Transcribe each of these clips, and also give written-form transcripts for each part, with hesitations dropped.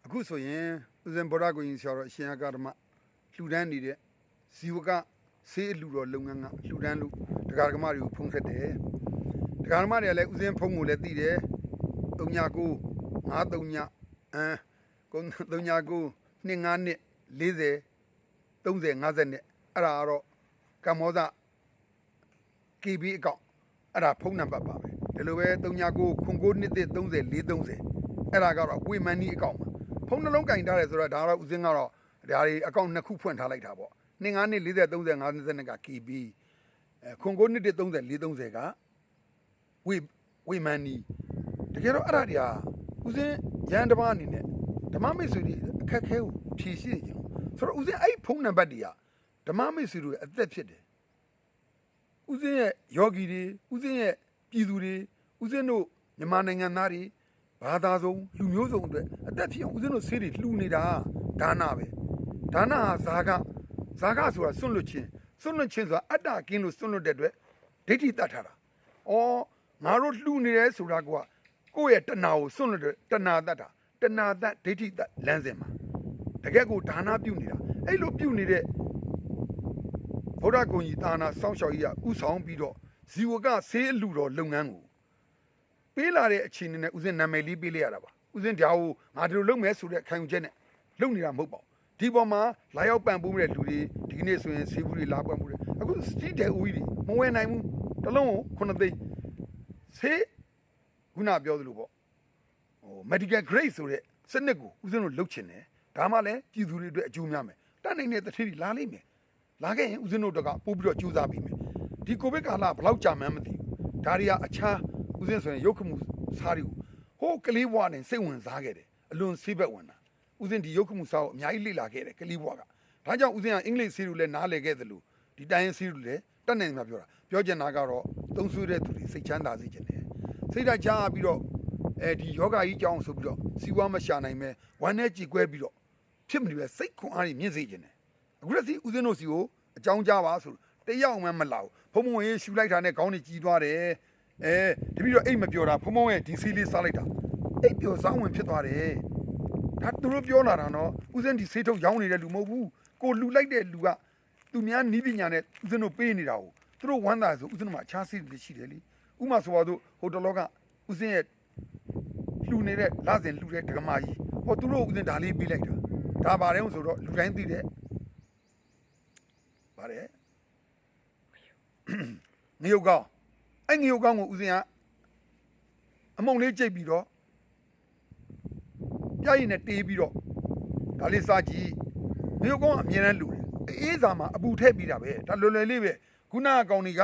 အခုဆိုရင်ဦးဇင်းဗောဓကိုရင်ဆရာတော်အရှင်အကဓမ္မလှူဒန်းနေတဲ့ဇီဝကဆေးအလှူတော်လုပ်ငန်းကလှူဒန်းလို့တရားဓမ္မတွေကိုဖုံးဆက်တယ်တရားဓမ္မတွေကလည်းဦးဇင်းဖုံးကိုလည်းသိတယ်39 53ည39 25နှစ်40 30 50နဲ့အဲ့ဒါကတော့ကမ္ဘောဇ KB အကောင့်အဲ့ဒါဖုန်းနံပါတ်ပါပဲဒီလိုပဲ39 59နှစ်30 430အဲ့ဒါကတော့ဝေမန်နီအကောင့်ပါဖုန်းနှလုံးကင်ထားတယ်ဆိုတော့ဒါတော့ဦးစင်းကတော့ဒါတွေအကောင့်နှစ်ခုဖွင့်ထားလိုက်တာပေါ့25နှစ်40 30 50နှစ်က KB 59နှစ်30 430ကဝေမန်နီတကယ်တော့အဲ့ဒါတွေကဦးစင်းရန်တပါးအနေနဲ့ဓမ္မမိတ်ဆွေတွေအခက်ခဲကိုဖြေရှင်းနေကြဆိုတော့ဦးစင်းအဲ့ဖုန်းနံပါတ်တွေကဓမ္မမိတ်ဆွေတွေအသက်ဖြစ်တယ်ဦးစင်းရဲ့ယောဂီတွေဦးစင်းရဲ့ပြည်သူတွေဦးစင်းတို့မြန်မာနိုင်ငံသားတွေဘာသာစုံလူမျိုးစုံအတွက်အသက်ဖြစ်အောင်ဦးဇင်းတို့ဆေးတွေလှူနေတာဒါနပဲဒါနဟာဇာကဆိုတာစွန့်လွတ်ခြင်းဆိုတာအတ္တကင်းလို့စွန့်လွတ်တဲ့အတွက်ဒိဋ္ဌိတတ်ထားတာ။အော်ငါတို့လှူနေတယ်ဆိုတာကကိုယ့်ရဲ့တဏှာကိုစွန့်လွတ်တဲ့တဏှာတတ်တာတဏှာတတ်ဒိဋ္ဌိတတ်လမ်းစဉ်မှာတကယ်ကိုဒါနပြုနေတာအဲ့လိုပြုနေတဲ့ဗုဒ္ဓဂုံကြီးသာနာစောင့်ရှောက်ကြီးကဥဆောင်ပြီးတော့ဇီဝကဆေးအလှူတော်လုပ်ငန်းကိုပေးလာတဲ့အခြေအနေနဲ့ဦးဇင်းနာမည်လေးပေးလိုက်ရတာပါဦးဇင်းဒါကိုငါတို့လုပ်မယ်ဆိုတဲ့ခံယူချက်နဲ့လုပ်နေတာမဟုတ်ပါဘူးဒီပေါ်မှာလာရောက်ပံ့ပိုးတဲ့လူတွေဒီကနေ့ဆိုရင်ဆေးဘူးတွေလာပံ့ပိုးတယ်အခုစတီးတယ်ဦးကြီးမဝယ်နိုင်ဘူးတစ်လုံးကို9သိန်းဆေးခုနပြောသလိုပေါ့medical grade ဆိုတဲ့စနစ်ကိုဦးဇင်းတို့လုပ်ချင်တယ်ဒါမှလည်းပြည်သူတွေအတွက်အကျိုးများမယ်တတ်နိုင်တဲ့တတိတွေလာလိမ့်မယ်လာခဲ့ရင်ဦးဇင်းတို့တကပို့ပြီးတော့ကြိုးစားပြီးမယ်ဒီကိုဗစ်ကာလဘယ်လောက်ကြာမှန်းမသိဘူးဒါတွေကအခြားဦးဇင်းဆိုရင်ရုပ်ခမှုစားတွေကိုဟိုးကလေးဘွားနဲ့စိတ်ဝင်စားခဲ့တယ်အလွန်ဆေးဘက်ဝင်တာဦးဇင်းဒီရုပ်ခမှုစားကိုအများကြီးလေ့လာခဲ့တယ်ကလေးဘွားကဒါကြောင့်ဦးဇင်းကအင်္ဂလိပ်ဆေးတွေလည်းနားလည်ခဲ့သလိုဒီတိုင်းရင်းဆေးတွေလည်းတတ်နိုင်မှာပြောချင်တာကတော့သုံးဆွေးတဲ့သူတွေစိတ်ချမ်းသာစေချင်တယ်စိတ်ဓာတ်ချပြီးတော့ဒီယောဂကြီးကြောင်းဆိုပြီးတော့စီဝါမရှာနိုင်မဲ့ဝမ်းနဲ့ကြည်ကွဲပြီးတော့ဖြစ်မနေပဲစိတ်ခွန်အားကြီးမြင့်စေချင်တယ်အခုလက်စီဦးဇင်းတို့စီကိုအကြောင်းကြားပါဆိုတယောက်မှမလာဘူးဘုံဘုံရေးရှူလိုက်တာနဲ့ခေါင်းတွေကြီးသွားတယ်တပည့်တော့အိတ်မပြောတာဖုံဖုံရဲ့ဒီစီလေးစားလိုက်တာအိတ်ပြောစောင်းဝင်ဖြစ်သွားတယ်ဒါသူတို့ပြောလာတာနော်ဦးစင်းဒီဆေးထုတ်ရောင်းနေတဲ့လူမဟုတ်ဘူးကိုလူလိုက်တဲ့လူကသူများနီးပညာနဲ့ဦးစင်းတို့ပေးနေတာကိုသူတို့ဝမ်းသာဆိုဦးစင်းတို့မှာအခြားဆေးတွေရှိတယ်လေဥမာဆိုပါတော့ဟိုတလောကဦးစင်းရဲ့လှူနေတဲ့လစဉ်လှူတဲ့ဒကမာကြီးဟောသူတို့ဦးစင်းဒါလေးပေးလိုက်တာဒါပါတယ်ဆိုတော့လူတိုင်းသိတယ်ပါတယ်ငရုတ်ကောင်းအဲ့ငရုတ်ကောင်းကိုဦးစင်းကအမုံလေးကြိတ်ပြီးတော့ပြရည်နဲ့တေးပြီးတော့ဒါလေးစားကြည့်ငရုတ်ကောင်းကအမြဲတမ်းလူတယ်အေးစာမှာအပူထည့်ပြီးတာပဲဒါလွယ်လွယ်လေးပဲခုနအကောင်တွေက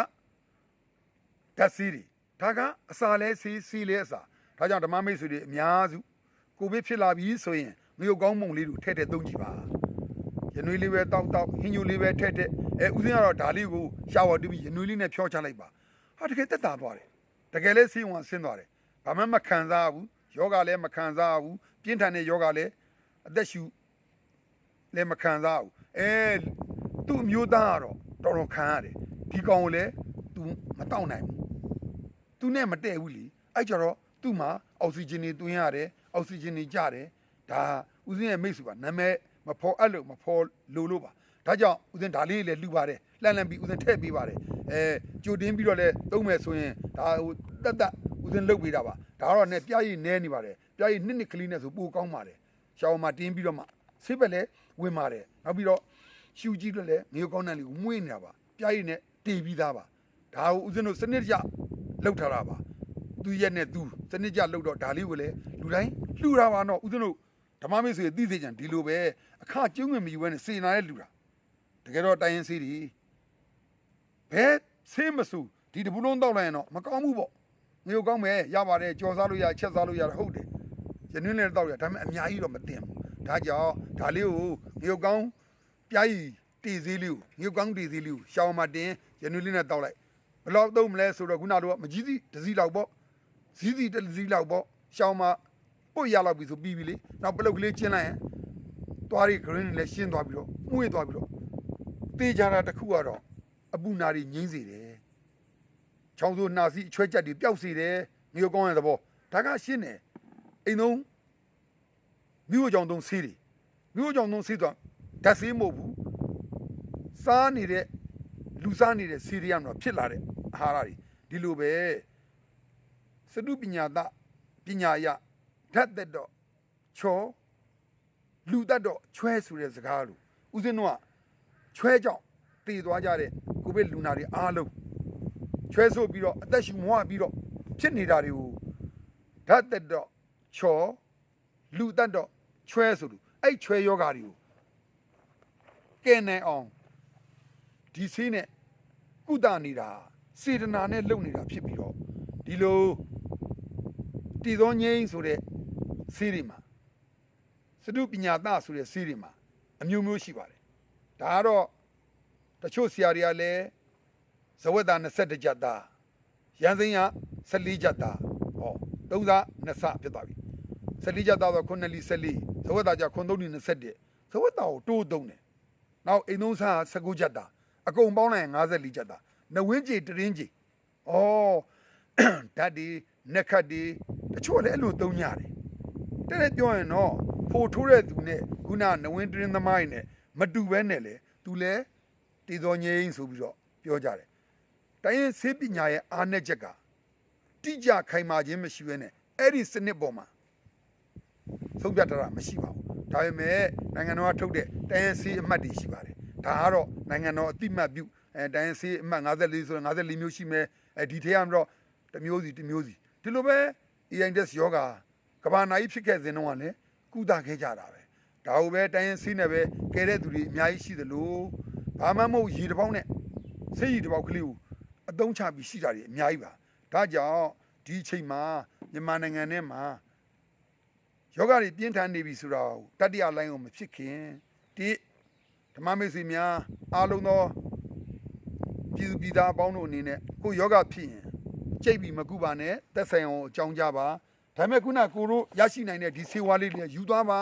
ဓာတ်စီးတွေဒါကအစာလဲစီးလဲအစာဒါကြောင့်ဓမ္မမိတ်ဆွေတွေအများစုကိုဗစ်ဖြစ်လာပြီဆိုရင်ငရုတ်ကောင်းမုံလေးကိုထည့်သုံးကြည့်ပါရနွေးလေးပဲတောက်ဟင်းညိုလေးပဲထည့်ဦးစင်းကတော့ဒါလေးကိုရှာဝါတူပြီးရနွေးလေးနဲ့ဖြောချလိုက်ပါဟာတကယ်တက်တာသွားတယ်တကယ်လဲဆေးဝင်ဆင်းသွားတယ်ဘာမှမခံစားဘူးယောဂလည်းမခံစားဘူးပြင်းထန်တဲ့ယောဂလည်းအသက်ရှူလည်းမခံစားဘူးသူ့အမျိုးသားကတော့တော်တော်ခံရတယ်ဒီကောင်ကိုလည်း तू မတောက်နိုင်ဘူး तू နဲ့မတည့်ဘူးလीအဲ့ကြတော့သူ့မှာအောက်ဆီဂျင်တွေတွင်းရတယ်အောက်ဆီဂျင်တွေကျတယ်ဒါဦးစင်းရဲ့မိတ်ဆွေကနာမည်မဖော်အဲ့လိုမဖော်လို့ပါဒါကြောင့်ဦးစင်းဒါလေးလည်းလှူပါတယ်လှမ်းပြီးဦးစင်းထည့်ပေးပါတယ်ကြိုတင်းပြီးတော့လည်းသုံးမယ်ဆိုရင်ဒါဟိုတက်ဦးစင်းလုပ်ပေးတာပါဒါတော့နဲ့ပြားရည်နဲနေပါတယ်ပြားရည်နှစ်ကလေးနဲ့ဆိုပိုကောင်းပါတယ်ရှောင်းမှာတင်းပြီးတော့မှဆေးဘက်လည်းဝင်ပါတယ်နောက်ပြီးတော့ရှူကြီးတွေလည်းငရုတ်ကောင်းတဲ့လေးကိုမွေးနေတာပါပြားရည်နဲ့တေးပြီးသားပါဒါကိုဦးစင်းတို့စနစ်တကျလောက်ထားတာပါသူရက်နဲ့သူစနစ်ကျလောက်တော့ဒါလေးကိုလည်းလူတိုင်းလှူတာပါတော့ဦးဇင်းတို့ဓမ္မမိတ်ဆွေသိစေချင်ဒီလိုပဲအခကျုံးငင်မယူဘဲနဲ့စေနာရဲ့လှူတာတကယ်တော့တိုင်းရင်ဆေးတွေဘဲဆေးမဆူဒီတပူလုံးတောက်လိုက်ရင်တော့မကောင်းဘူးပေါ့ငရုတ်ကောင်းမယ်ရပါတယ်ကြော်စားလို့ရချက်စားလို့ရဟုတ်တယ်ရနွေးလည်းတောက်ရဒါပေမဲ့အများကြီးတော့မတင်ဘူးဒါကြောင့်ဒါလေးကိုငရုတ်ကောင်းပြားကြီးတေးသေးလေးကိုငရုတ်ကောင်းတေးသေးလေးကိုရှောင်းမတင်ရနွေးလေးနဲ့တောက်လိုက်ဘယ်လောက်သုံးမလဲဆိုတော့ခုနကတော့မကြီးစီတစ်စီးလောက်ပေါ့ဇီးစီတစ်စီးလောက်ပေါ့ရှောင်းမပုတ်ရလောက်ပြီဆိုပြီးပြီလေနောက်ပလုတ်ကလေးကျင်းလိုက်ရင်သွားရီဂရင်းလည်းရှင်းသွားပြီးတော့မှုေးသွားပြီးတော့တေးကြတာတစ်ခုကတော့အပူနာတွေငိမ့်စေတယ်ချောင်းစိုးနှာစီအချွဲကြက်တွေပျောက်စေတယ်ငရုတ်ကောင်းတဲ့သဘောဒါကရှင်းတယ်အိမ်သုံး မြို့ကြောင်သုံးဆေးတွေမြို့ကြောင်သုံးဆေးတော့ဓာတ်ဆေးမဟုတ်ဘူးစားနေတဲ့လူစားနေတဲ့ဆေးတွေကတော့ဖြစ်လာတဲ့အာဟာရတွေဒီလိုပဲစတုပညာသပညာရဓာတ်သက်တော့ချောလူတတ်တော့ချွဲဆိုတဲ့စကားလို့ဦးဇင်းတို့ကချွဲကြောင့်တည်သွားကြတဲ့ကိုဗစ်လူနာတွေအားလုံးချွဲဆိုပြီးတော့အသက်ရှူမဝပြီးတော့ဖြစ်နေတာတွေကိုဓာတ်သက်တော့ချောလူတတ်တော့ချွဲဆိုလို့အဲ့ချွဲယောဂါတွေကိုကဲနိုင်အောင်ဒီဆေးနဲ့ကုသနေတာစေတနာနဲ့လုပ်နေတာဖြစ်ပြီးတော့ဒီလိုတည်သောငြိမ်းဆိုတဲ့ဆေးတွေမှာစတုပညာသဆိုတဲ့ဆေးတွေမှာအမျိုးမျိုးရှိပါတယ်ဒါကတော့တချို့ဆရာတွေကလည်းဇဝတ်သား21ကျပ်သားရန်စိမ်းက14ကျပ်သားဟောသုံးစား2ဆဖြစ်သွားပြီ14ကျပ်သားတော့9လီ14ဇဝတ်သားကျ9လီ21ဇဝတ်သားကိုတိုးသုံးတယ်နောက်အိမ်သုံးစား19ကျပ်သားအကုန်ပေါင်းလိုက်54ကျပ်သားနဝင်းကြီးတရင်းကြီးဩဓာတ်ဒီနက်ခတ်ဒီတချို့လည်းအဲ့လိုသုံးကြတယ်တဲ့ပြောရင်တော့ဖိုထိုးတဲ့သူနဲ့ခုနနဝင်းတရင်းသမိုင်းနဲ့မတူပဲနဲ့လေသူလည်းတည်တော်ငြိမ်းဆိုပြီးတော့ပြောကြတယ်တိုင်းရင်ဆေးပညာရဲ့အားနည်းချက်ကတိကျခိုင်မာခြင်းမရှိဘဲနဲ့အဲ့ဒီစနစ်ပေါ်မှာသုံးပြတာမရှိပါဘူးဒါပေမဲ့နိုင်ငံတော်ကထုတ်တဲ့တိုင်းရင်ဆေးအမှတ်တွေရှိပါတယ်ဒါကတော့နိုင်ငံတော်အတိမတ်ပြုတိုင်းရင်ဆေးအမှတ်54ဆိုတော့54မျိုးရှိမယ်ဒီထဲမှာတော့တစ်မျိုးစီဒီလိုပဲ AIDS ယောဂါကဘာနာကြီးဖြစ်ခဲ့စဉ်တုန်းကလည်းကုသခဲ့ကြတာပဲဒါဟုတ်ပဲတိုင်းရင်ဆေးနဲ့ပဲကဲတဲ့သူတွေအများကြီးရှိသလိုဘာမှမဟုတ်ရေတစ်ပေါက်နဲ့ဆေးရည်တစ်ပေါက်ကလေးကိုအသုံးချပြီးရှိတာတွေအများကြီးပါဒါကြောင့်ဒီအချိန်မှာမြန်မာနိုင်ငံထဲမှာယောဂတွေပြင်းထန်နေပြီဆိုတော့တတိယလိုင်းကိုမဖြစ်ခင်ဒီဓမ္မမိတ်ဆွေများအားလုံးသောပြည်သူပြည်သားအပေါင်းတို့အနေနဲ့ကိုယောဂဖြစ်ရင်ကြိတ်ပြီးမကူပါနဲ့သက်ဆိုင်အောင်အကြောင်းကြပါဒါပေမဲ့ခုနကိုတို့ရရှိနိုင်တဲ့ဒီဆေးဝါးလေးတွေယူသွားပါ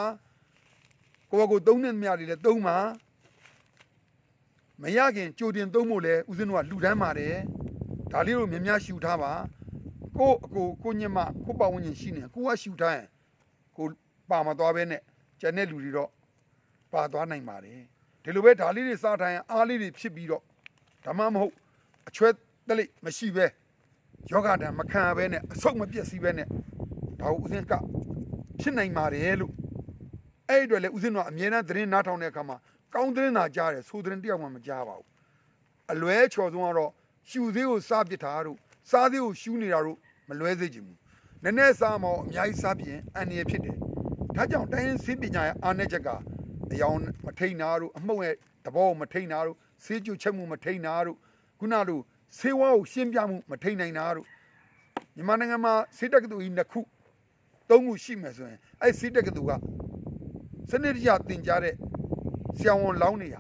ကိုသုံးတဲ့မြတွေလည်းသုံးပါမရခင်ကြိုတင်သုံးဖို့လဲဦးဇင်းတို့ကလူတန်းပါတယ်ဒါလေးကိုများများရှူထားပါကိုအကိုညမကိုပတ်ဝန်းကျင်ရှိနေကိုကရှူထားရင်ကိုပါမသွားပဲနဲ့ကျန်တဲ့လူတွေတော့ပါသွားနိုင်ပါတယ်ဒီလိုပဲဒါလေးတွေစားထိုင်အားလေးတွေဖြစ်ပြီးတော့ဒါမှမဟုတ်အချွဲတလိမရှိပဲယောဂတံမခံဘဲနဲ့အဆုတ်မပြည့်စည်ပဲနဲ့ဒါကိုဦးဇင်းကဖြစ်နိုင်ပါတယ်လို့အဲ့ဒီအတွက်လည်းဦးဇင်းတို့ကအမြဲတမ်းသတင်းနားထောင်တဲ့အခါမှာကောင်းသတင်းသာကြားတယ်ဆိုသတင်းတယောက်မှမကြားပါဘူးအလွဲချော်ဆုံးကတော့ရှူသေးကိုစားပစ်တာတို့စားသေးကိုရှူနေတာတို့မလွဲစေချင်ဘူးနည်းနည်းစားမှအများကြီးစားပြင်အန္တရာယ်ဖြစ်တယ်ဒါကြောင့်တိုင်းရင်းဆေးပညာရဲ့အားနည်းချက်ကအယောင်မထိန်တာတို့အမှုန့်ရဲ့သဘောကိုမထိန်တာတို့ဆေးကျွတ်ချက်မှုမထိန်တာတို့ခုနလိုဆေးဝါးကိုရှင်းပြမှုမထိန်နိုင်တာတို့မြန်မာနိုင်ငံမှာဆေးတက္ကသိုလ်ကြီး2ခု3ခုရှိမယ်ဆိုရင်အဲ့ဆေးတက္ကသိုလ်ကစနစ်တကျသင်ကြားတဲ့ဆရာဝန်လောင်းနေရ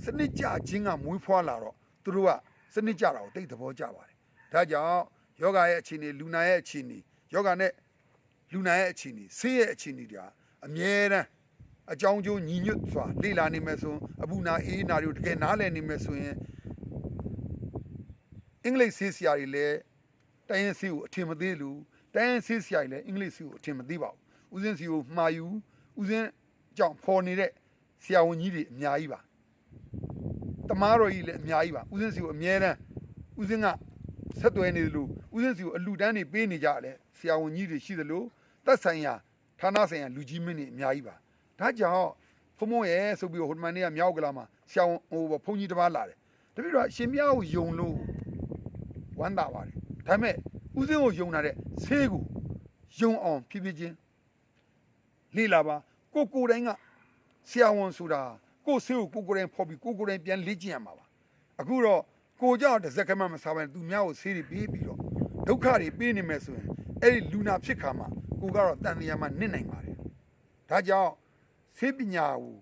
စနစ်ကြခြင်းကမွေးဖွားလာတော့သူတို့ကစနစ်ကြတာကိုတိတ်သဘောကျပါတယ်ဒါကြောင့်ယောဂရဲ့အခြေအနေလူနာရဲ့အခြေအနေယောဂနဲ့လူနာရဲ့အခြေအနေဆေးရဲ့အခြေအနေတွေအမြဲတမ်းအကြောင်းကျိုးညီညွတ်စွာလေ့လာနေမယ်ဆိုအပူနာအေးနာတွေကိုတကယ်နားလည်နေမယ်ဆိုရင်အင်္ဂလိပ်ဆေးဆရာတွေလည်းတိုင်းရင်းဆေးကိုအထင်မသေးလို့တိုင်းရင်းဆေးဆရာတွေလည်းအင်္ဂလိပ်ဆေးကိုအထင်မသေးပါဘူးဦးစင်းစီကိုမှာယူဦးစင်းကြောင့်ဖော်နေတဲ့ဆရာဝန်ကြီးတွေအများကြီးပါတမားတော်ကြီးလည်းအများကြီးပါဦးစင်းစီကိုအမြဲတမ်းဦးစင်းကဆက်သွယ်နေတယ်လို့ဦးစင်းစီကိုအလူတန်းတွေပေးနေကြတယ်ဆရာဝန်ကြီးတွေရှိတယ်လို့သက်ဆိုင်ရာဌာနဆိုင်ရာလူကြီးမင်းတွေအများကြီးပါဒါကြောင့်ဖုံဖုံရဲ့ဆိုပြီးဟိုဒီမန်နေ့ကမြောက်ကလာမှာဆရာဝန်ဘုန်းကြီးတစ်ပါးလာတယ်တပည့်တော်ရှင်မြတ်ကိုယုံလို့ဝမ်းသာပါတယ်ဒါပေမဲ့ဦးစင်းကိုယုံလာတဲ့ဆေးကိုယုံအောင်ဖြည်းဖြည်းချင်းလေ့လာပါကိုတိုင်းကဆရာဝန်ဆိုတာကိုဆေးကိုကိုတိုင်းဖော်ပြီးကိုတိုင်းပြန်လေ့ကျင့်ရမှာပါအခုတော့ကိုကြောင့်တစ်စက္ကန့်မှမစားဘဲသူများကိုဆေးတွေပေးပြီးတော့ဒုက္ခတွေပေးနေမယ်ဆိုရင်အဲ့ဒီလူနာဖြစ်ခါမှာကိုကတော့တန်တရားမှနစ်နိုင်ပါတယ်ဒါကြောင့်ဆေးပညာကို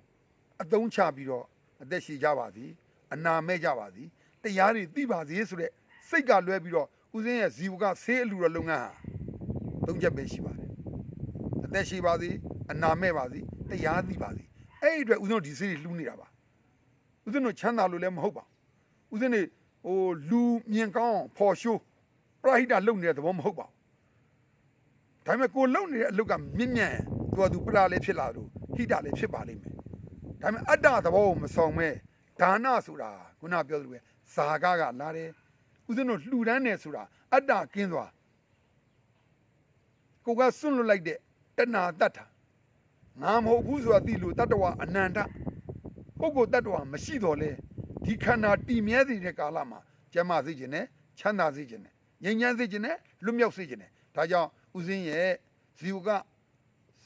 အသုံးချပြီးတော့အသက်ရှည်ကြပါသည်အနာမဲ့ကြပါသည်တရားတွေသိပါစေဆိုတဲ့စိတ်ကလွဲပြီးတော့ဦးစင်းရဲ့ဇီဝကဆေးအလူတော်လုပ်ငန်းဟာ၃ချက်ပဲရှိပါတယ်အသက်ရှည်ပါသည်အနာမဲ့ပါသည်တရားသိပါသည်အဲ့ဒီအတွက်ဦးဇင်းတို့ဒီဆေးတွေလှူနေတာပါဦးဇင်းတို့ချမ်းသာလို့လည်းမဟုတ်ပါဘူးဦးဇင်းတွေလူမြင်ကောင်းဖော်ရှိုးပရဟိတလုပ်နေတဲ့သဘောမဟုတ်ပါဘူးဒါပေမဲ့ကိုလုံနေတဲ့အလုပ်ကမြင့်မြတ် ตัวดูปลาเลยဖြစ်လာလို့ဟိတလည်းဖြစ်ပါလိမ့်မယ်ဒါပေမဲ့အတ္တသဘောကိုမဆောင်မဲ့ဒါနဆိုတာခုနပြောသလိုပဲဇာကလာတယ်ဦးဇင်းတို့လှူဒန်းတယ်ဆိုတာအတ္တကင်းစွာကိုကစွန့်လွတ်လိုက်တဲ့တဏှာတတ်တာငါမဟုတ်ဘူးဆိုတာသိလို့တတ္တဝအနန္တပုဂ္ဂိုလ်တတ္တဝမရှိတော့လေဒီခန္ဓာတည်မြဲစေတဲ့ကာလမှာကျမ်းမာစေခြင်းနဲ့ချမ်းသာစေခြင်းနဲ့ငြိမ်းချမ်းစေခြင်းနဲ့လွတ်မြောက်စေခြင်းနဲ့ဒါကြောင့်ဦးဇင်းရဲ့ဇီဝက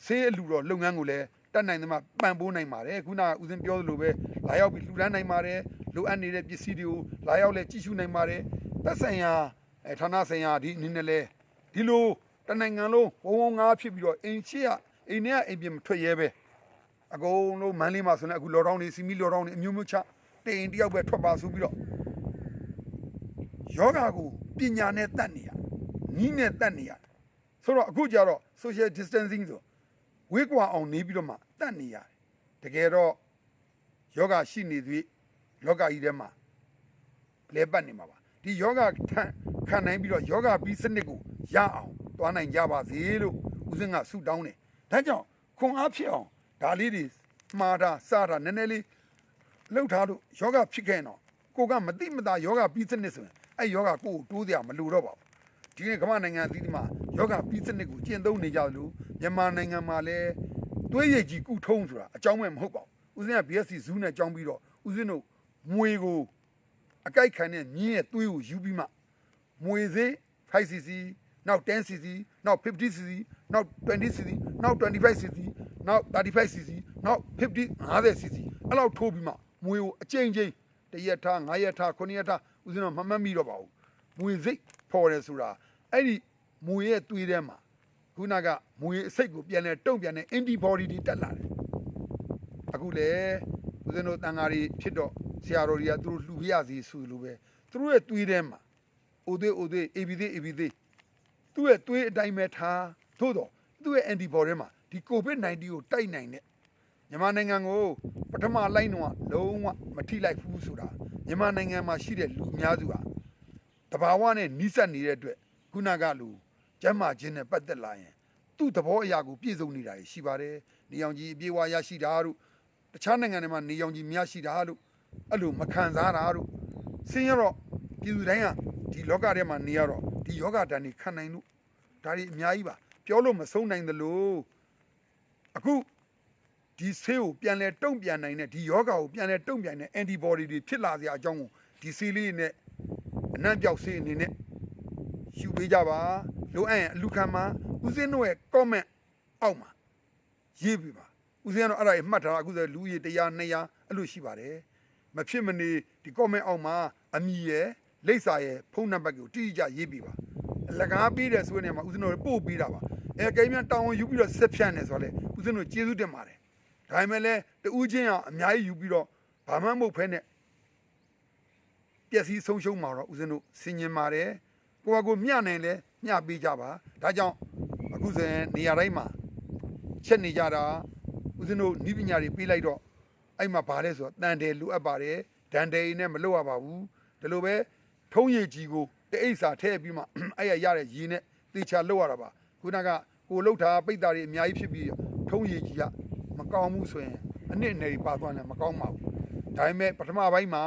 ဆေးအလူတော်လုပ်ငန်းကိုလည်းတတ်နိုင်သမျှပံ့ပိုးနိုင်ပါတယ်ခုနကဦးဇင်းပြောသလိုပဲလာရောက်ပြီးလှူဒန်းနိုင်ပါတယ်လိုအပ်နေတဲ့ပစ္စည်းတွေကိုလာရောက်လဲကြည့်ရှုနိုင်ပါတယ်သက်ဆိုင်ရာဌာနဆိုင်ရာဒီအနေနဲ့လဲဒီလိုတနိုင်ငံလုံးဝုံဝုံငါးဖြစ်ပြီးတော့အိမ်ရှိရအိမ်ထဲကအိမ်ပြင်မထွက်ရဲပဲအကုန်လုံးမန်းလေးမှာဆိုရင်အခုလော်ဒေါင်းနေစီမီလော်ဒေါင်းနေအမျိုးမျိုးချတိန်တယောက်ပဲထွက်ပါဆိုပြီးတော့ယောဂါကိုပညာနဲ့တတ်နေရနီးနဲ့တတ်နေရဆိုတော့အခုကျတော့ social distancing ဆိုဝေးကွာအောင်နေပြီးတော့မှတတ်နေရတယ်တကယ်တော့ယောဂရှိနေသည်လောကကြီးထဲမှာလဲပတ်နေမှာပါဒီယောဂခံနိုင်ပြီးတော့ယောဂပြီးစနစ်ကိုရအောင်သွားနိုင်ကြပါစေလို့ဦးဇင်းကဆုတောင်းတယ်ဒါကြောင့်ခွန်အားဖြစ်အောင်ဒါလေးတွေမှားတာစားတာနည်းနည်းလေးလှုပ်ထားလို့ယောဂဖြစ်ခဲ့တော့ကိုကမတိမတာယောဂပြီးစနစ်ဆိုရင်အဲ့ယောဂကိုတိုးစရာမလိုတော့ပါဘူးဒီနေ့ကမ္ဘာနိုင်ငံအသီးသီးမှာယောဂပြီးစနစ်ကိုကျင့်သုံးနေကြလို့မြန်မာနိုင်ငံမှာလည်းသွေးရည်ကြီးကုထုံးဆိုတာအကြောင်းမဲ့မဟုတ်ပါဘူးဦးဇင်းက BSc ဇူးနဲ့ကြောင်းပြီးတော့ဦးဇင်းတို့မွေကိုအကြိုက်ခံတဲ့မြင်းရဲ့သွေးကိုယူပြီးမှမွေစေး 5cc နောက် 10cc နောက် 50cc နောက် 20cc နောက် 25cc နောက် 35cc နောက် 50cc အဲ့လောက်ထိုးပြီးမှမွေကိုအကျဉ်းချင်းတရက်ထား9ရက်ထား9ရက်ထားဦးဇင်းတော့မမှတ်မိတော့ပါဘူးမွေစိတ်ဖော်တယ်ဆိုတာအဲ့ဒီမွေရဲ့သွေးထဲမှာခုနကမွေအစိတ်ကိုပြန်လဲတုံ့ပြန်တဲ့ antibody တွေတက်လာတယ်အခုလေဦးဇင်းတို့တန်ဃာတွေဖြစ်တော့ဆရာတော်တွေကသူတို့လှူပြရစီဆိုလိုပဲသူတို့ရဲ့သွေးထဲမှာအိုသေး AB သေးသူ့ရဲ့သွေးအတိုင်းပဲထားသို့တော့သူ့ရဲ့ antibody မှာဒီ COVID-19 ကိုတိုက်နိုင်တဲ့မြန်မာနိုင်ငံကိုပထမလိုက်တော့လုံးဝမထိလိုက်ဘူးဆိုတာမြန်မာနိုင်ငံမှာရှိတဲ့လူအများစုဟာတဘာဝနဲ့နီးစပ်နေတဲ့အတွက်ခုနကလူကျမ်းမာခြင်းနဲ့ပတ်သက်လာရင်သူ့သဘောအရာကိုပြည့်စုံနေတာရှိပါတယ်နေအောင်ကြီးအပြေးဝါရရှိတာတို့တခြားနိုင်ငံတွေမှာနေအောင်ကြီးများရှိတာတို့အဲ့လိုမခံစားတာတို့ဆင်းရတော့ပြည်သူတိုင်းကဒီလောကထဲမှာနေရတော့ဒီယောဂတန်တွေခံနိုင်လို့ဒါတွေအများကြီးပါပြောလို့မဆုံးနိုင်သလိုအခုဒီဆေးကိုပြန်လဲတုံ့ပြန်နိုင်တဲ့ဒီယောဂါကိုပြန်လဲတုံ့ပြန်တဲ့ antibody တွေဖြစ်လာစရာအကြောင်းကိုဒီဆေးလေးနဲ့အနံ့ပြောက်ဆေးအနေနဲ့ယူပေးကြပါလိုအပ်ရင်အလူခံမှာဦးစင်းတို့ရဲ့ comment အောက်မှာရေးပြပါဦးစင်းကတော့အဲ့ဒါကြီးမှတ်ထားတာအခုဆိုလူကြီး100 200အဲ့လိုရှိပါတယ်မဖြစ်မနေဒီ comment အောက်မှာအမည်ရယ်လိပ်စာရယ်ဖုန်းနံပါတ်ကိုတိကျရေးပြပါအလကားပေးတယ်ဆိုတဲ့နေရာမှာဦးစင်းတို့ပို့ပေးတာပါကိန်းမြန်တောင်းဝန်ယူပြီးတော့ဆက်ဖြန့်နေဆိုတော့လေဦးစင်းတို့ကျေးဇူးတင်ပါတယ်ဒါပေမဲ့လည်းတူးချင်းအောင်အများကြီးယူပြီးတော့ဘာမှမဟုတ်ဖဲနဲ့ပျက်စီးဆုံးရှုံးမှာတော့ဦးဇင်းတို့ဆင်ញင်ပါတယ်ကိုကကိုမျှနိုင်လဲမျှပေးကြပါဒါကြောင့်အခုဆိုရင်နေရာတိုင်းမှာချက်နေကြတာဦးဇင်းတို့ဤပညာတွေပေးလိုက်တော့အဲ့မှာဗာလဲဆိုတော့တန်တယ်လိုအပ်ပါတယ်ဒန်တယ်နဲ့မလုပ်ရပါဘူးဒီလိုပဲထုံးရည်ကြီးကိုတအိတ်စာထည့်ပြီးမှအဲ့ရရတဲ့ရည်နဲ့သေချာလုပ်ရတာပါခုနကကိုလှုပ်ထားပိတ်တာတွေအများကြီးဖြစ်ပြီးထုံးရည်ကြီးကမကောင်းဘူးဆိုရင်အနစ်နယ်ပါသွားတယ်မကောင်းပါဘူးဒါပေမဲ့ပထမပိုင်းမှာ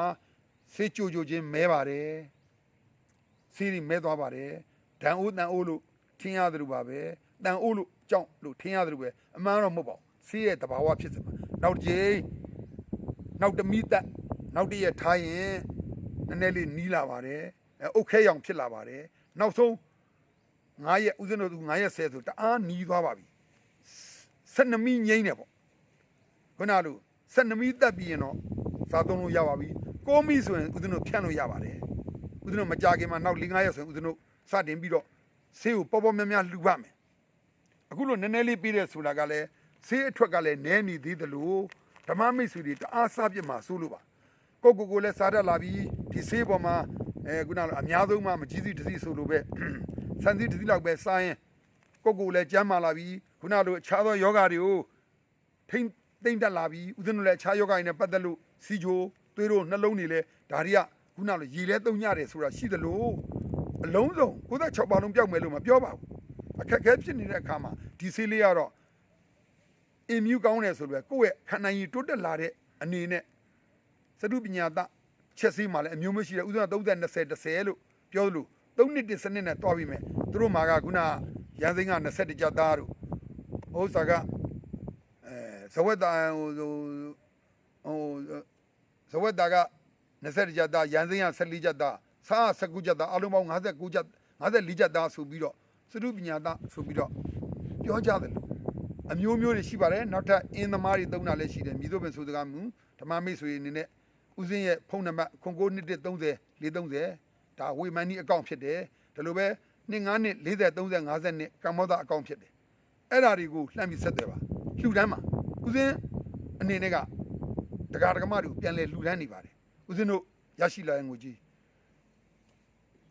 ဆေးကြိုချင်းမဲပါတယ်ဆေးတွေမဲသွားပါတယ်ဒန်အိုးတန်အိုးလို့ထင်ရတယ်လို့ပါပဲတန်အိုးလို့ကြောက်လို့ထင်ရတယ်လို့ပဲအမှန်တော့မဟုတ်ပါဘူးဆေးရဲ့တဘာဝဖြစ်စမှာနောက်တစ်ချိန်နောက်တစ်မိသက်နောက်တစ်ရက်ထားရင်နည်းနည်းလေးနီးလာပါတယ်အုတ်ခဲရောင်ဖြစ်လာပါတယ်နောက်ဆုံး9ရက်ဦးဇင်းတို့9ရက်10ဆိုတအားနီးသွားပါပြီ12မိငိမ့်နေပေါ့ခုနလို12မိတက်ပြီးရင်တော့စားသုံးလို့ရပါပြီ9မိဆိုရင်ဦးဇင်းတို့ဖြန့်လို့ရပါတယ်ဦးဇင်းတို့မကြခင်မှာနောက်4-5ရက်ဆိုရင်ဦးဇင်းတို့စတင်ပြီးတော့ဆေးကိုပေါ်ပေါ်များများလှူပါမယ်အခုလိုနည်းနည်းလေးပြီးတဲ့ဆိုတာကလည်းဆေးအထွက်ကလည်းနည်းနေသေးတယ်လို့ဓမ္မမိတ်ဆွေတွေတအားစားပြစ်မှာစိုးလို့ပါကိုလည်းစားတတ်လာပြီဒီဆေးပေါ်မှာခုနလိုအများဆုံးမှမကြီးစီတစီဆိုလို့ပဲဆန်စီတစီလောက်ပဲစားရင်ကိုလည်းကျမ်းမာလာပြီခုနလိုအခြားသောယောဂါတွေကိုထိမ့်သိမ့်တက်လာပြီဦးဇင်းတို့လည်းအခြားယောဂါတွေနဲ့ပတ်သက်လို့စီချိုသွေးတို့နှလုံးတွေလည်းဒါတွေကခုနလိုရေလဲသုံးရတယ်ဆိုတာရှိသလိုအလုံးစုံ96ပါလုံးပြောက်မယ်လို့မပြောပါဘူးအခက်အခဲဖြစ်နေတဲ့အခါမှာဒီဆေးလေးကတော့ အင်မြူကောင်းတယ်ဆိုတော့ကိုယ့်ရဲ့ခန္ဓာကြီးတိုးတက်လာတဲ့အနေနဲ့သတုပညာသချက်စီးမှလည်းအမျိုးမျိုးရှိတယ်ဥစ္စာ30 20 10လို့ပြောလို့3နှစ်တစ်စနစ်နဲ့တွားပြီးမယ်သူတို့မှာကခုနရန်စိမ်းက21ကျသားတို့ဥစ္စာကဇဝတ်တာဇဝတ်တာက20ကျသားရန်စိမ်းက14ကျသားစား19ကျသားအလုံးပေါင်း59ကျ54ကျသားဆိုပြီးတော့သတုပညာသဆိုပြီးတော့ပြောကြတယ်လို့အမျိုးမျိုးတွေရှိပါတယ်နောက်ထပ်အင်းသမားတွေသုံးတာလည်းရှိတယ်မြည်တို့ပင်ဆိုစကားမူဓမ္မမိတ်ဆွေအနေနဲ့ဦးစင်းရဲ့ဖုန်းနံပါတ်09နှစ်30 430ဒါဝေမန်နီအကောင့်ဖြစ်တယ်ဒါလိုပဲ29နှစ်40 30 50နှစ်ကမ္ဘောဇအကောင့်ဖြစ်တယ်အဲ့ဓာတွေကိုလှမ်းပြီးဆက်သွယ်ပါလှူဒန်းမှာဦးစင်းအနေနဲ့ကတရားဓမ္မတွေကိုပြန်လဲလှူဒန်းနေပါတယ်ဦးစင်းတို့ရရှိလာတဲ့ငွေကြီး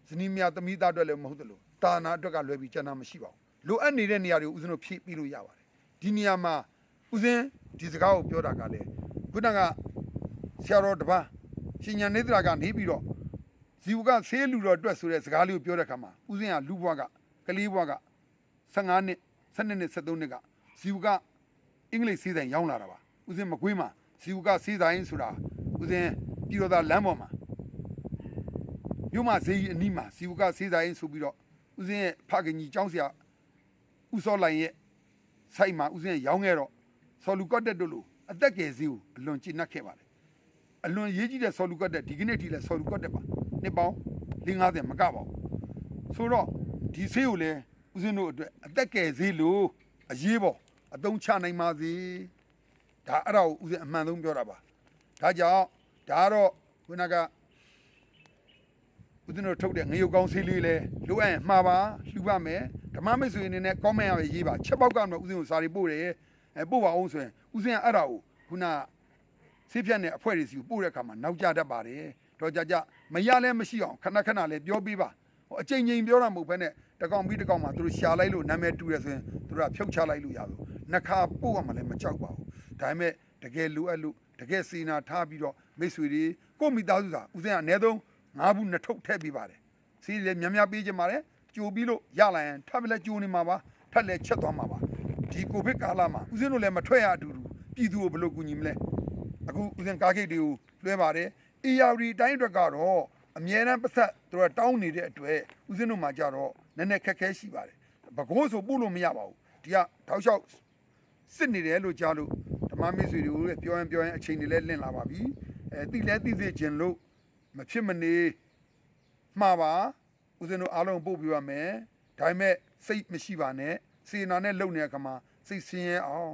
ဇနီးမြသမီးသားအတွက်လည်းမဟုတ်သလိုတာနာအတွက်ကလွယ်ပြီးကျန်တာမရှိပါဘူးလိုအပ်နေတဲ့နေရာတွေကိုဦးစင်းတို့ဖြည့်ပြီးလို့ရပါတယ်ဒီနေရာမှာဦးစင်းဒီစကားကိုပြောတာကလည်းခုနကဆရာတော်တပန်းရှင်ညာနေသရာကနေပြီးတော့ဇီဝကဆေးလူတော်အတွက်ဆိုတဲ့စကားလေးကိုပြောတဲ့အခါမှာဦးစင်းကလူဘွားကကလေးဘွားက15နှစ်12နှစ်13နှစ်ကဇီဝကအင်္ဂလိပ်ဆေးဆိုင်ရောင်းလာတာပါဦးစင်းမကွေးမှာဇီဝကဆေးဆိုင်ဆိုတာဦးစင်းပြည်တော်သားလမ်းပေါ်မှာမြို့မှာဈေးကြီးအနီးမှာဇီဝကဆေးဆိုင်ဆိုပြီးတော့ဦးစင်းရဲ့ဖခင်ကြီးကျောင်းဆရာဦးစောလိုင်ရဲ့ဆိုင်မှာဦးစင်းရောင်းခဲ့တော့ဆော်လူကော့တက်တို့လိုအသက်ငယ်ဈေးကိုအလွန်ကျဉ်နှက်ခဲ့ပါတယ်အလွန်ရေးကြီးတဲ့ဆော်လူကော့တက်ဒီကနေ့ထိလည်းဆော်လူကော့တက်ပါနှစ်ပေါင်း50မကပါဘူးဆိုတော့ဒီဈေးကိုလည်းဦးစင်းတို့အတွက်အသက်ငယ်ဈေးလို့အရေးပေါ်အသုံးချနိုင်ပါစေဒါအဲ့ဒါကိုဦးစင်းအမှန်ဆုံးပြောတာပါဒါကြောင့်ဒါကတော့ခုနကဦးဇင်းတို့ထုတ်တဲ့ငရုတ်ကောင်းဆေးလေးလဲလိုအပ်ရင်မှားပါလှူပါမယ်ဓမ္မမိတ်ဆွေအနေနဲ့ comment ရရေးပါချက်ပေါက်ကတော့ဦးဇင်းကိုစာတွေပို့တယ်ပို့ပါအောင်ဆိုရင်ဦးဇင်းကအဲ့ဒါကိုခုနဆေးဖြတ်တဲ့အဖွဲ့တွေစီကိုပို့တဲ့အခါမှာနောက်ကျတတ်ပါတယ်တော့ကြမရလဲမရှိအောင်ခဏခဏလေးပြောပေးပါဟိုအချိန်ချင်းပြောတာမဟုတ်ဘဲနဲ့တကောင်ပြီးတကောင်မှသူတို့ရှာလိုက်လို့နာမည်တူရဆိုရင်သူတို့ကဖြုတ်ချလိုက်လို့ရလို့နှခါပို့ရမှလည်းမကြောက်ပါဘူးဒါပေမဲ့တကယ်လိုအပ်လို့တကယ်စေနာထားပြီးတော့မိတ်ဆွေတွေကိုမိသားစုသာဦးဇင်းကအနည်းဆုံး5ဘူး2ထုပ်ထည့်ပေးပါတယ်စီးလည်းများများပေးကြပါတယ်ကြိုပြီးလို့ရလာရင်ထပ်ပြီးလဲကြိုနေမှာပါထပ်လဲချက်သွားမှာပါဒီကိုဗစ်ကာလမှာဦးဇင်းတို့လည်းမထွက်ရအတူတူပြည်သူကိုဘယ်လိုကူညီမလဲအခုဦးဇင်းကားဂိတ်တွေကိုလွှဲပါတယ် ERD တိုင်းအတွက်ကတော့အမြဲတမ်းပတ်သက်သူတို့တောင်းနေတဲ့အတွက်ဦးဇင်းတို့မှာကြတော့နည်းနည်းခက်ခဲရှိပါတယ်ဘကိုးဆိုပို့လို့မရပါဘူးဒီကတောက်လျှောက်စစ်နေတယ်လို့ကြားလို့ဓမ္မမိတ်ဆွေတွေကိုလည်းပြောရင်အချိန်တွေလည်းလင့်လာပါပြီတိလဲတိစေခြင်းလို့မဖြစ်မနေမှားပါဦးဇင်းတို့အားလုံးပို့ပြပါမယ်ဒါပေမဲ့စိတ်မရှိပါနဲ့စေနာနဲ့လုံနေတဲ့အခါမှာစိတ်ဆင်းရဲအောင်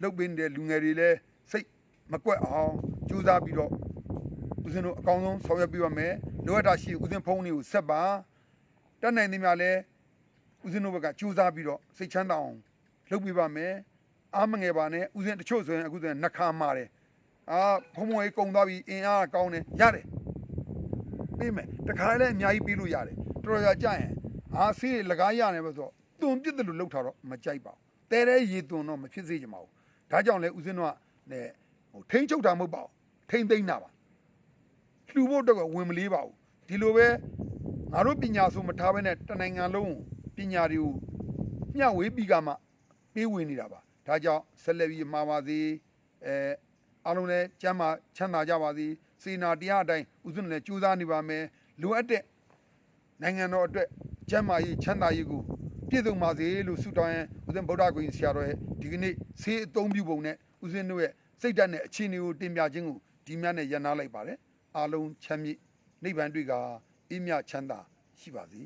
လုပ်ပေးနေတဲ့လူငယ်တွေလည်းစိတ်မကွက်အောင်ကြိုးစားပြီးတော့ဦးဇင်းတို့အကောင်းဆုံးဆောင်ရွက်ပြပါမယ်လိုအပ်တာရှိဦးဇင်းဖုန်းလေးကိုဆက်ပါတတ်နိုင်သမျှလည်းဦးဇင်းတို့ဘက်ကကြိုးစားပြီးတော့စိတ်ချမ်းသာအောင်လုပ်ပြပါမယ်အားမငယ်ပါနဲ့ဦးဇင်းတချို့ဆိုရင်အခုဆိုရင်နှခါမာတယ်ဖုံဖုံကြီးကုံသွားပြီးအင်အားကောင်းတယ်ရတယ်ပေးမယ်တခါလည်းအများကြီးပေးလို့ရတယ်တော်တော်ကြာရင်ဆေးလကားရတယ်ပဲဆိုတော့သွန်ပြစ်တယ်လို့လောက်ထားတော့မကြိုက်ပါဘူးတဲတဲ့ရေသွန်တော့မဖြစ်စေချင်ပါဘူးဒါကြောင့်လဲဦးဇင်းတို့ကလည်းဟိုထိန်းချုပ်တာမဟုတ်ပါဘူးထိန်းသိမ်းတာပါလှူဖို့တော့ဝင်မလေးပါဘူးဒီလိုပဲငါတို့ပညာဆိုမထားဘဲနဲ့တနိုင်ငံလုံးပညာတွေကိုမျှဝေပြီးကမှပေးဝင်နေတာပါဒါကြောင့်ဆက်လက်ပြီးမှာပါစေအားလုံးလည်းကျမ်းမာချမ်းသာကြပါစေစေနာတရားအတိုင်းဦးဇင်းလည်းကြိုးစားနေပါမယ်လိုအပ်တဲ့နိုင်ငံတော်အတွက်ကျမ်းမာရေးချမ်းသာရေးကိုပြည့်စုံပါစေလို့ဆုတောင်းရင်ဦးဇင်းဗုဒ္ဓဂုဏ်ဆရာတော်ရဲ့ဒီကနေ့ဆေးအသုံးပြုပုံနဲ့ဦးဇင်းတို့ရဲ့စိတ်ဓာတ်နဲ့အခြေအနေကိုတင်ပြခြင်းကိုဒီများနဲ့ရန်နာလိုက်ပါတယ်အားလုံးချမ်းမြေ့နိဗ္ဗာန်တွေ့ကအေးမြချမ်းသာရှိပါစေ